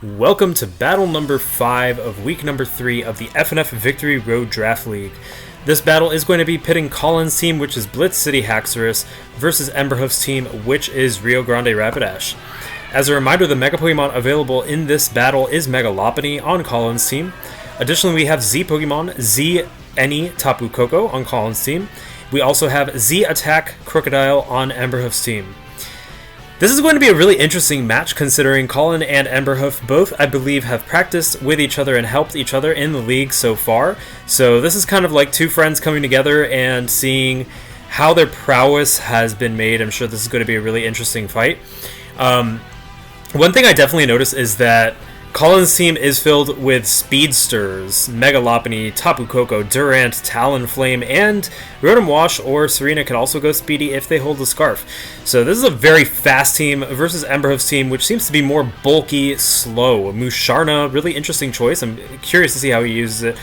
Welcome to battle number 5 of week number 3 of the FnF Victory Road Draft League. This battle is going to be pitting Colin's team, which is Blitz City Haxorus, versus Emberhoof's team, which is Rio Grande Rapidash. As a reminder, the Mega Pokemon available in this battle is Mega Lopunny on Colin's team. Additionally, we have Z Pokemon, Z Any Tapu Koko on Colin's team. We also have Z Attack Crocodile on Emberhoof's team. This is going to be a really interesting match considering Colin and Emberhoof both, I believe, have practiced with each other and helped each other in the league so far. So this is kind of like two friends coming together and seeing how their prowess has been made. I'm sure this is going to be a really interesting fight. One thing I definitely noticed is that Colin's team is filled with speedsters, Mega Lopunny, Tapu Koko, Durant, Talonflame, and Rotom Wash or Serena can also go speedy if they hold the Scarf. So this is a very fast team versus Emberhoof's team, which seems to be more bulky, slow. Musharna, really interesting choice. I'm curious to see how he uses it.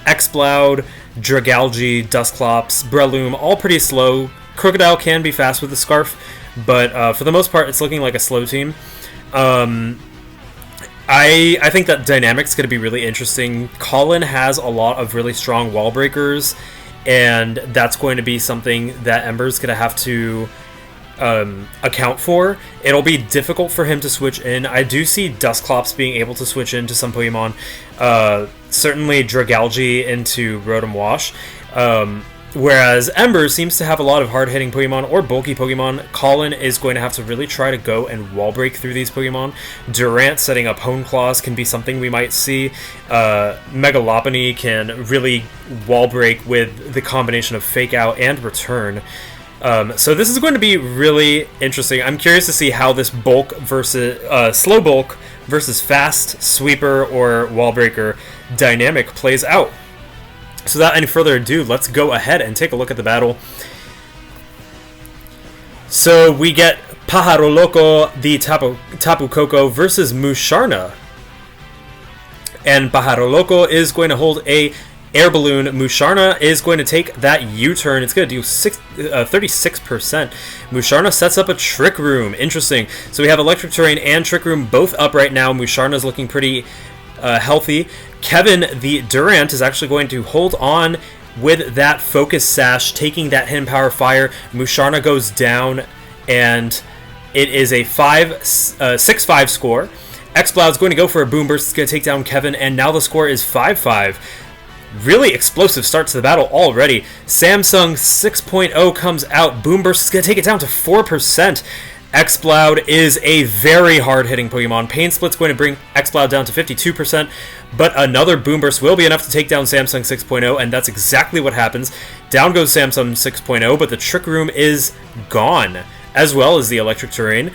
Exploud, Dragalge, Dusclops, Breloom, all pretty slow. Crocodile can be fast with the Scarf, but for the most part, it's looking like a slow team. I think that dynamic's going to be really interesting. Colin has a lot of really strong wall breakers, and that's going to be something that Ember's going to have to account for. It'll be difficult for him to switch in. I do see Dusclops being able to switch into some Pokemon. Certainly Dragalge into Rotom Wash. Whereas Ember seems to have a lot of hard-hitting Pokemon or bulky Pokemon. Colin is going to have to really try to go and wall break through these Pokemon. Durant setting up Hone Claws can be something we might see. Mega Lopunny can really wall break with the combination of Fake Out and Return. So this is going to be really interesting. I'm curious to see how this bulk versus slow bulk versus fast sweeper or wall breaker dynamic plays out. So without any further ado, let's go ahead and take a look at the battle. So we get Pájaro Loco, the Tapu Koko, versus Musharna. And Pájaro Loco is going to hold a air balloon. Musharna is going to take that U-turn. It's going to do 36%. Musharna sets up a Trick Room. Interesting. So we have Electric Terrain and Trick Room both up right now. Musharna's looking pretty healthy. Kevin, the Durant, is actually going to hold on with that Focus Sash, taking that Hidden Power Fire. Musharna goes down, and it is a 6-5 score. Exploud's going to go for a Boom Burst. It's going to take down Kevin, and now the score is 5-5. Really explosive start to the battle already. Samsung 6.0 comes out. Boom Burst is going to take it down to 4%. Exploud is a very hard-hitting Pokemon. Pain Split's going to bring Exploud down to 52%, but another Boom Burst will be enough to take down Samsung 6.0, and that's exactly what happens. Down goes Samsung 6.0, but the Trick Room is gone, as well as the Electric Terrain.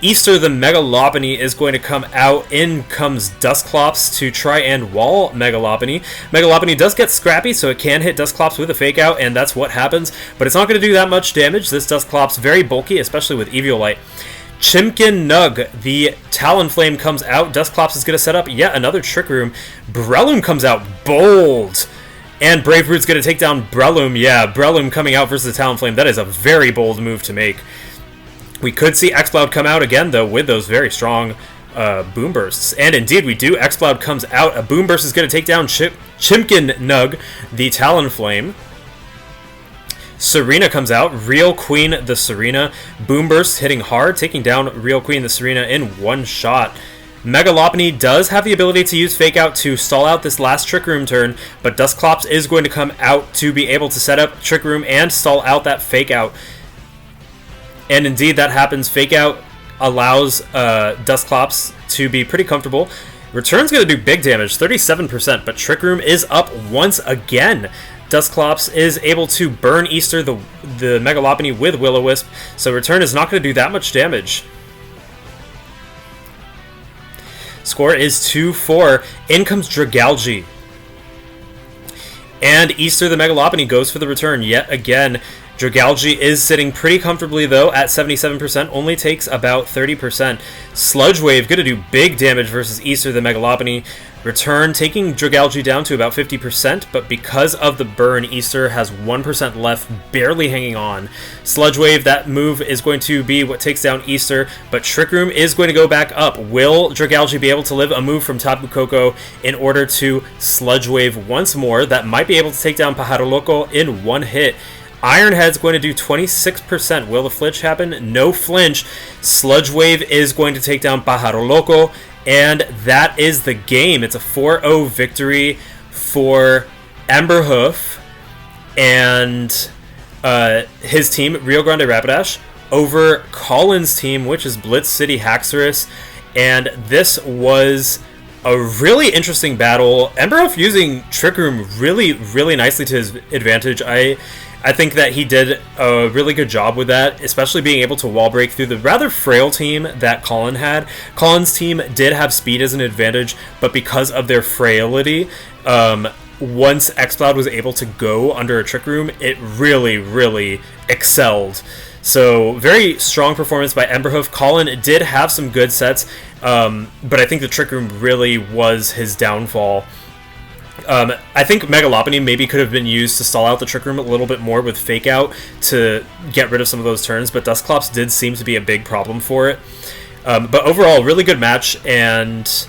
Easter, the Mega Lopunny, is going to come out. In comes Dusclops to try and wall Mega Lopunny. Mega Lopunny does get scrappy, so it can hit Dusclops with a Fake Out, and that's what happens. But it's not going to do that much damage. This Dusclops very bulky, especially with Eviolite. Chimkin Nug, the Talonflame, comes out. Dusclops is going to set up yet another Trick Room. Breloom comes out bold. And Brave Root's going to take down Breloom. Yeah, Breloom coming out versus the Talonflame. That is a very bold move to make. We could see Exploud come out again, though, with those very strong Boom Bursts. And indeed, we do. Exploud comes out. A Boom Burst is going to take down Chimkin Nug, the Talonflame. Serena comes out. Real Queen, the Serena. Boom Burst hitting hard, taking down Real Queen, the Serena in one shot. Mega Lopunny does have the ability to use Fake Out to stall out this last Trick Room turn, but Dusclops is going to come out to be able to set up Trick Room and stall out that Fake Out. And indeed, that happens. Fake Out allows Dusclops to be pretty comfortable. Return's going to do big damage, 37%, but Trick Room is up once again. Dusclops is able to burn Easter, the Mega Lopunny, with Will-O-Wisp, so Return is not going to do that much damage. Score is 2-4. In comes Dragalge. And Easter, the Mega Lopunny, goes for the Return yet again. Dragalge is sitting pretty comfortably, though, at 77%, only takes about 30%. Sludge Wave, going to do big damage versus Easter the Megalopony. Return, taking Dragalge down to about 50%, but because of the burn, Easter has 1% left, barely hanging on. Sludge Wave, that move is going to be what takes down Easter, but Trick Room is going to go back up. Will Dragalge be able to live a move from Tapu Koko in order to Sludge Wave once more? That might be able to take down Pájaro Loco in one hit. Ironhead's going to do 26%. Will the flinch happen? No flinch. Sludge Wave is going to take down Pájaro Loco, and that is the game. It's a 4-0 victory for Emberhoof and his team, Rio Grande Rapidash, over Colin's team, which is Blitz City Haxorus. And this was a really interesting battle. Emberhoof using Trick Room really, really nicely to his advantage. I think that he did a really good job with that, especially being able to wall break through the rather frail team that Colin had. Colin's team did have speed as an advantage, but because of their frailty, once xCloud was able to go under a Trick Room, it really, really excelled. So, very strong performance by Emberhoof. Colin did have some good sets, but I think the Trick Room really was his downfall. I think Megalopony maybe could have been used to stall out the Trick Room a little bit more with Fake Out to get rid of some of those turns, but Dusclops did seem to be a big problem for it. But overall, really good match, and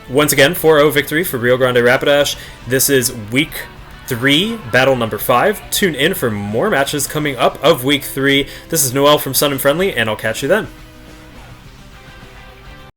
once again, 4-0 victory for Rio Grande Rapidash. This is Week 3, Battle number 5. Tune in for more matches coming up of Week 3. This is Noel from Sun and Friendly, and I'll catch you then.